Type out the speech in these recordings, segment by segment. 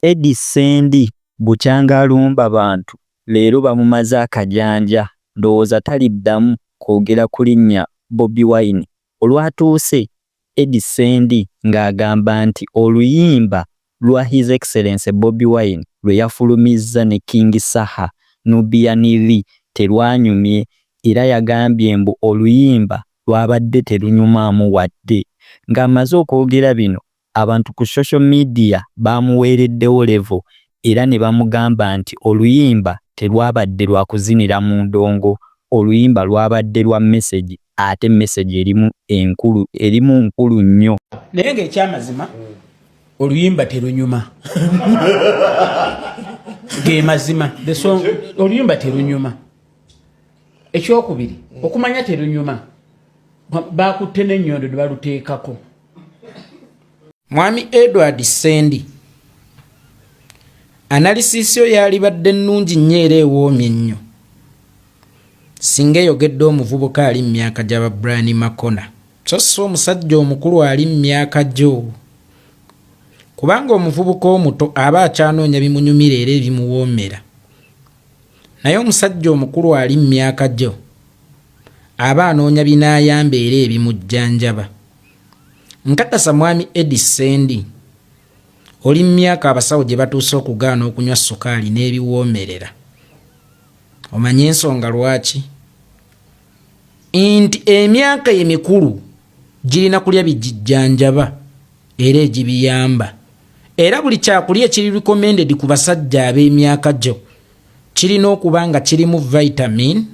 Eddy Sendi Bucyangalumba bantu leero bamumaze akajjanja ndowooza taliddamu kwogera ku linnya Bobi Wine olwatuuse Eddy Sendi ng'agamba nti oluyimba lwa His Excellency Bobi Wine lwe yafulumizza ne King Saha Nubia Nili terwanyumye era yagambye mbu oluyimba lwabadde terunyumaamu wadde. Ng'amaze okwogera bino abantu ku social media bamuweereddewo level era ne bamugamba nti oluyimba terwabadde lwa kuzinira mu ndongo, oluyimba lwabadde lwa message ate message erimu nkulu nnyo. Naye ng'ekyamazima oluyimba terunyuma. Ge mazima oluyimba terunyuma. Ekyokubiri okumanya terunyuma bakutte n'ennyondo ne baluteekako. Mwami Edward Sendi analysis yo yalibadde nnungi nnyo era ewoomye nnyo singa eyogedde omuvubuka ali mu myaka gy'aba Brian Makona so si omusajja omukulu ali mu myaka gyo, kubanga omuvubuka omuto aba akyanoonya bimunyumira era ebimuwoomera, naye omusajja omukulu ali mu myaka gyo aba anoonya binaayamba era ebimujjanjaba. Nkakasa mwami Eddy Sendi oli mu myaka abasawo gye batuuse okugaana okunywa sukaali n'ebiwoomerera. Omanye ensonga lwaki? Nti emyaka emikulu girina kulya bijjanjaba era egibiyamba, era buli kyakulya ekiri recommended ku basajja ab'emyaka gyo kirina okuba nga kirimu vitamin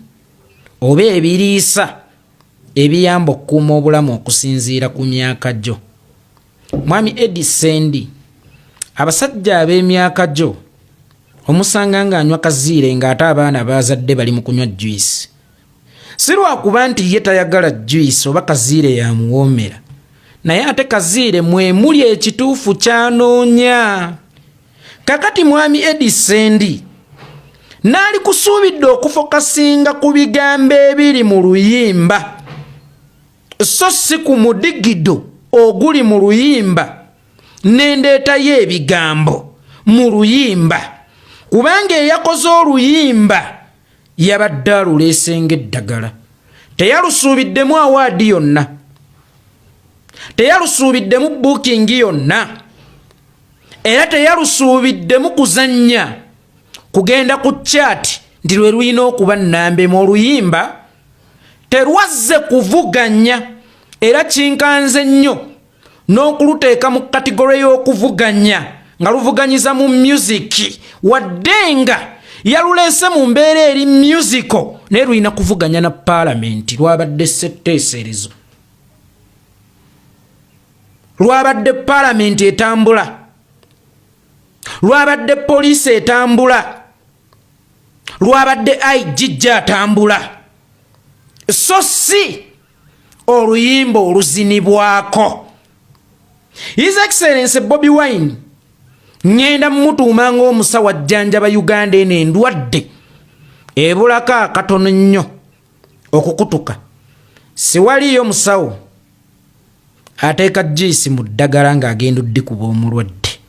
oba ebiriisa ebiyamba okukuuma obulamu okusinziira ku myaka gyo. Mwami Eddy Sendi abasajja ab'emyaka gyo omusanga ng'anywa kaziire ng'ate abaana bazadde bali mu kunywa juice, si lwakuba nti ye tayagala juice oba kaziire yamuwoomera, naye ate kaziire mwemuli ekituufu kyanoonya. Kakati mwami Eddy Sendi naali kusuubidde okufokasinga ku bigambo ebiri mu luyimba so si ku mudigido oguli mu luyimba n'endeetayo ebigambo mu luyimba, kubanga eyakoze oluyimba yabadde aluleese ng'eddagala. Teyalusuubiddemu awaadi yonna, teyalusuubiddemu booking yonna, era teyalusuubiddemu kuzannya kugenda ku chat nti lwe lulina okuba nnambemu. Oluyimba terwazze kuvuganya era kinkanze nnyo n'okuluteeka mu kategore y'okuvuganya nga luvuganyiza mu music wadde nga yaluleese mu mbeera eri musical naye lulina kuvuganya na parliament. Lwabadde setteeserezo, lwabadde parliament etambula, lwabadde poliisi etambula, lwabadde igijja atambula, so si oluyimba oluzinibwako. His Excellency Bobi Wine ngenda mmutuuma ng'omusawo ajjanjaba Uganda eno endwadde ebulako akatono nnyo okukutuka. Siwaliyo musawo ateeka juice mu ddagala ng'agenda oddikuba omulwadde.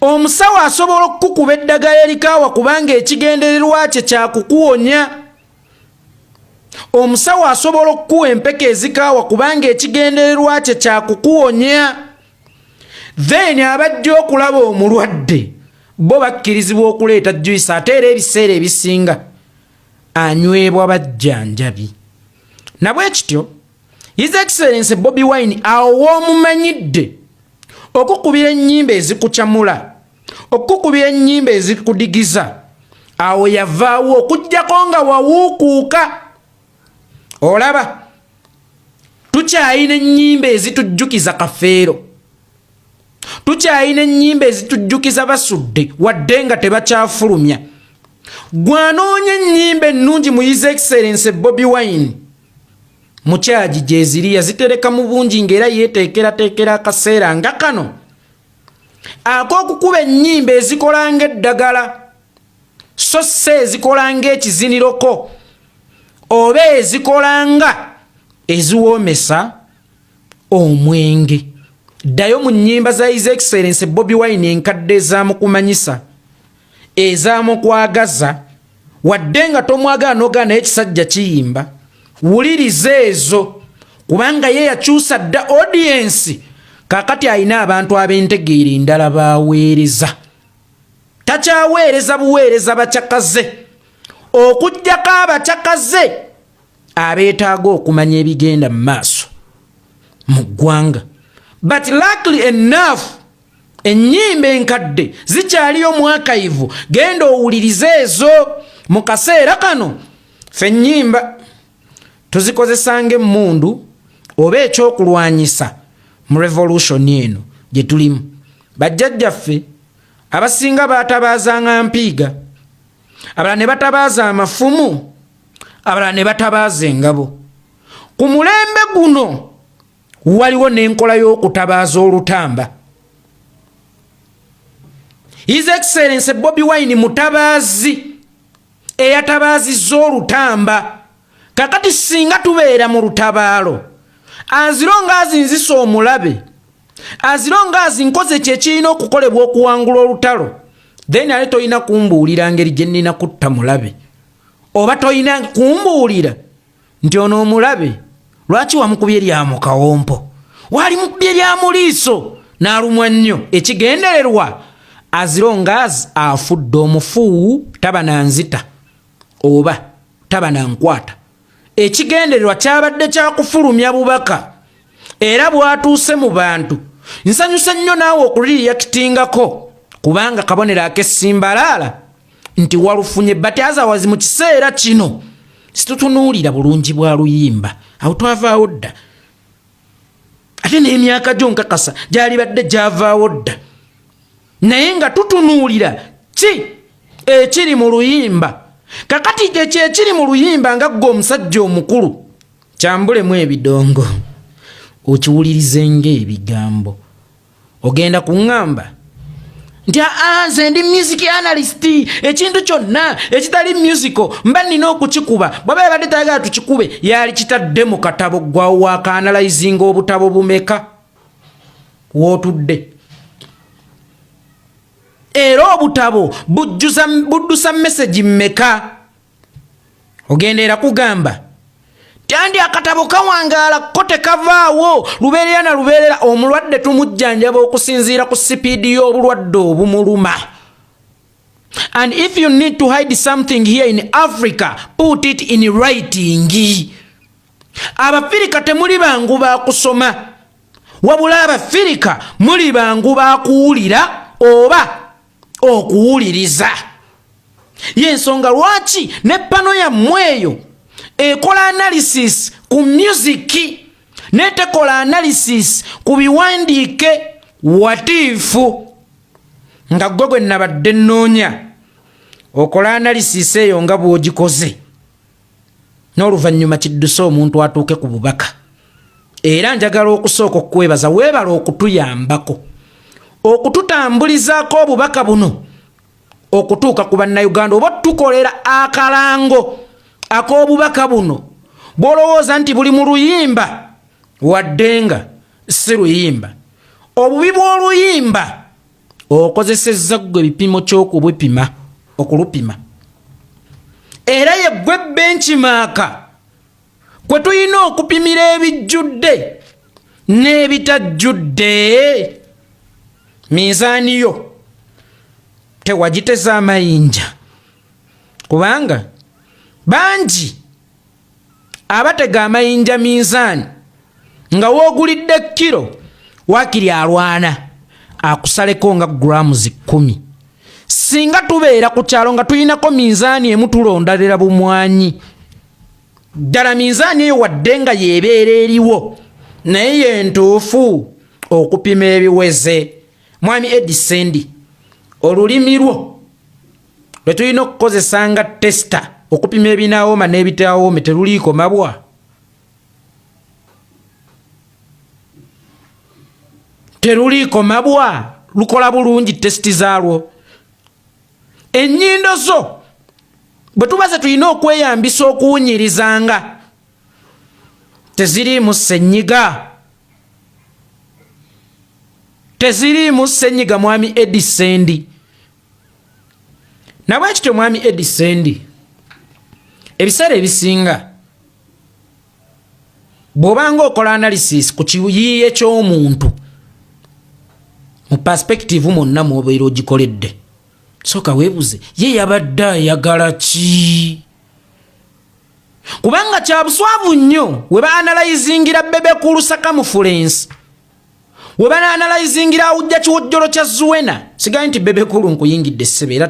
Omusawo asobola okukuba eddagala erikaawa kubanga ekigendererwa kye kyakukuwonya. Omusawo asobola okukuwa empeke ezikaawa kubanga ekigendererwa kye kyakukuwonya. Then abajja okulaba omulwadde bo bakkirizibwa okuleeta juice ate era ebiseera ebisinga anywebwa bajjanjabi. Nabwe kityo His Excellency Bobi Wine awo w'omumanyidde okukubira ennyimba ezikukyamula, okukubira ennyimba ezikudigiza, awo yavaawo okujjako nga wawuukuuka. Olaba tukyayina ennyimba ezitujjukiza kafeero, tukyayina ennyimba ezitujjukiza basudde wadde nga tebakyafulumya. Gwanoonya ennyimba ennungi mu His Excellency Bobi Wine mukyagi gye ziri yazitereka mu bungi ng'era yeeteekerateekera akaseera nga kano ak'okukuba ennyimba ezikola ng'eddagala so si ezikola ng'ekiziniroko oba ezikola nga eziwoomesa omwenge. ddayo mu nnyimba za His Excellency Bobi Wine enkadde ezaamukumanyisa ezaamukwagaza wadde nga tomwagala n'ogaana ekisajja kiyimba wuliriza ezo kubanga ye yakyusa dda audience kakati alina abantu ab'entegeera endala baweereza takyaweereza buweereza bakyakaze okuggyako abakyakaze abeetaaga okumanya ebigenda mu maaso mu ggwanga but luckily enough ennyimba enkadde zikyaliyo mwakayivu genda owulirize ezo mu kaseera kano ffe ennyimba tuzikozesanga emmundu oba ekyokulwanyisa mu revolution eno gye tulimu bajjajjaffe abasinga baatabaazanga mpiiga abalala ne batabaaza amafumu abalala ne batabaaza engabo ku mulembe guno waliwo n'enkola y'okutabaaza olutamba His Excellency Bobi Wine mutabaazi eyatabaazizza olutamba kakati singa tubeera mu lutabaalo azironga azinzisa omulabe azironga azinkoze kyekirina okukolebwa okuwangula olutalo then ale toyina kumbuulira ngeri gye nnina kutta mulabe oba toyina kumbuulira nti ono omulabe lwaki wamukubye lya mu kawompo wali mukubye lya mu liiso n'alumwa nnyo ekigendererwa azironga afudde omufu taba nanzita oba taba nankwata ekigendererwa kyabadde kyakufulumya bubaka era bwatuuse mu bantu nsanyusa nnyo naawe okuliriyakitingako kubanga kabonero ak'essimbalaala nti walufunye batyazawazi mu kiseera kino situtunuulira bulungi bwa luyimba awo twavaawo dda ate n'emyaka gyo nkakasa gyali badde gyavaawo dda naye nga tutunuulira ki ekiri mu luyimba kakati ekyo ekiri mu luyimba nga ggwe omusajja omukulu kyambulemu ebidongo okiwulirizenga ebigambo ogenda kuŋŋamba nti nze ndi music analyst ekintu kyonna ekitali musical mba nina okukikuba bwaba badde tayagala tukikube yali kitadde mu katabo gwawo wakaanalayizinga obutabo bumeka wootudde era obutabo buddusa message mmeka ogendeera kugamba tandi akatabo kawangaala ko tekavaawo lubeerera na lubeerera omulwadde tumujjanjaba okusinziira ku sipiidi y'obulwadde obumuluma and if you need to hide something here in Africa put it in writing abafirika temuli bangu bakusoma wabula abafirika muli bangu bakuwulira oba okuwuliriza yensonga lwaki ne pano yammwe eyo ekola analysis ku music netekola analysis ku biwandiike watiifu nga gwe nabadde nnoonya okola analysis eyo nga bw'ogikoze n'oluvannyuma kidduse omuntu atuuke ku bubaka era njagala okusooka okwebaza weebala okutuyambako okututambulizaako obubaka buno okutuuka ku bannayuganda oba tukolera akalango ak'obubaka buno bw'olowooza nti buli mu luyimba wadde nga si luyimba obubi bw'oluyimba okozesezza ggwe ebipimo ky'okubupima okulupima era yeggwe benchmark kwe tuyina okupimira ebijjudde n'ebitajjudde mizaani yo tewagiteza amayinja kubanga bangi abatega amayinja mizaani nga woogulidde kiro waakiri alwana akusaleko nga grams 10 singa tubeera ku kyalo nga tuyinako mizaani emu tulondalera bumwanyi ddala mizaani eyo wadde nga yeebeera eriwo naye yentuufu okupima ebiweze mwami Eddy Sendi olulimi lwo lwe tulina okukozesa nga testa okupima ebinawooma n'ebitawoome teruliiko mabwa teruliiko mabwa lukola bulungi testi zaalwo ennyindo zo bwe tubaze tulina okweyambisa okuwunyirizanga teziriimu ssenyiga teziriimu ssenyiga mwami Eddy Sendi. Nabwekityo mwami Eddy Sendi, ebiseera ebisinga bw'obanga okola analysis ku kiyiiye ky'omuntu mu perspective mwonna mw'obeera ogikoledde, sooka weebuze ye yabadde ayagala ki? Kubanga kya buswavu nnyo we ba-analyzingira Bebekulu circumference, we ba-analyzingira awujja kiwojjolo kya Zuwena. Sigaye nti Bebekulu nkuyingidde ssebe era